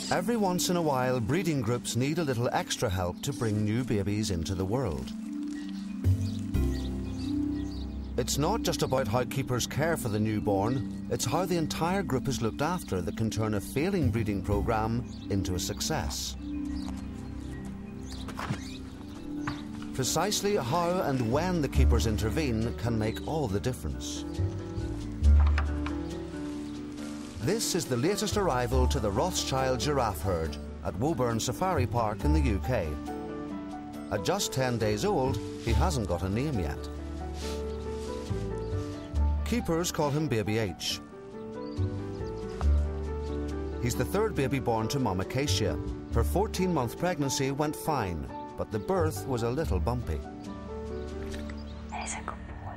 Every once in a while, breeding groups need a little extra help to bring new babies into the world. It's not just about how keepers care for the newborn, it's how the entire group is looked after that can turn a failing breeding program into a success. Precisely how and when the keepers intervene can make all the difference. This is the latest arrival to the Rothschild giraffe herd at Woburn Safari Park in the UK. At just 10 days old, he hasn't got a name yet. Keepers call him Baby H. He's the third baby born to Mum Acacia. Her 14-month pregnancy went fine, but the birth was a little bumpy. He's a good boy.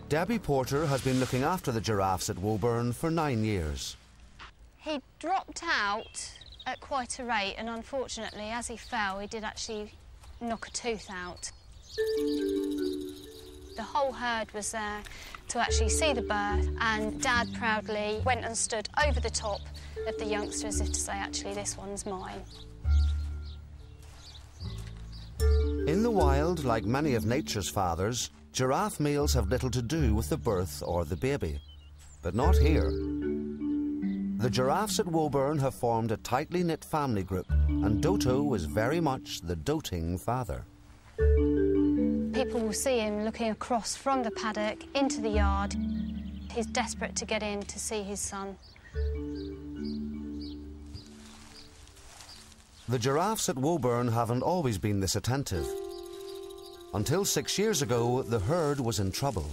Debbie Porter has been looking after the giraffes at Woburn for 9 years. He dropped out at quite a rate, and unfortunately, as he fell, he did actually knock a tooth out. The whole herd was there to actually see the birth, and Dad proudly went and stood over the top of the youngster as if to say, actually, this one's mine. In the wild, like many of nature's fathers, giraffe males have little to do with the birth or the baby. But not here. The giraffes at Woburn have formed a tightly knit family group, and Doto is very much the doting father. People will see him looking across from the paddock into the yard. He's desperate to get in to see his son. The giraffes at Woburn haven't always been this attentive. Until 6 years ago, the herd was in trouble.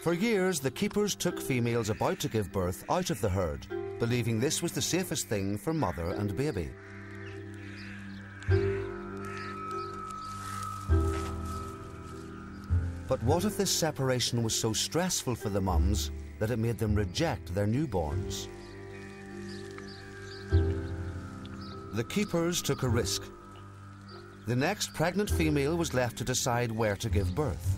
For years, the keepers took females about to give birth out of the herd, believing this was the safest thing for mother and baby. But what if this separation was so stressful for the mums that it made them reject their newborns? The keepers took a risk. The next pregnant female was left to decide where to give birth.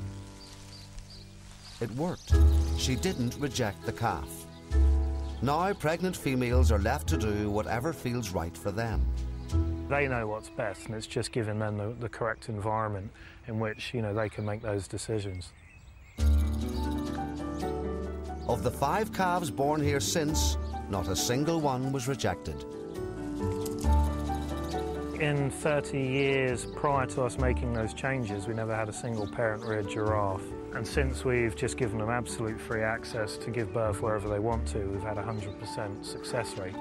It worked. She didn't reject the calf. Now pregnant females are left to do whatever feels right for them. They know what's best, and it's just giving them the correct environment in which, they can make those decisions. Of the 5 calves born here since, not a single one was rejected. In 30 years prior to us making those changes, we never had a single parent-reared giraffe. And since we've just given them absolute free access to give birth wherever they want to, we've had a 100% success rate.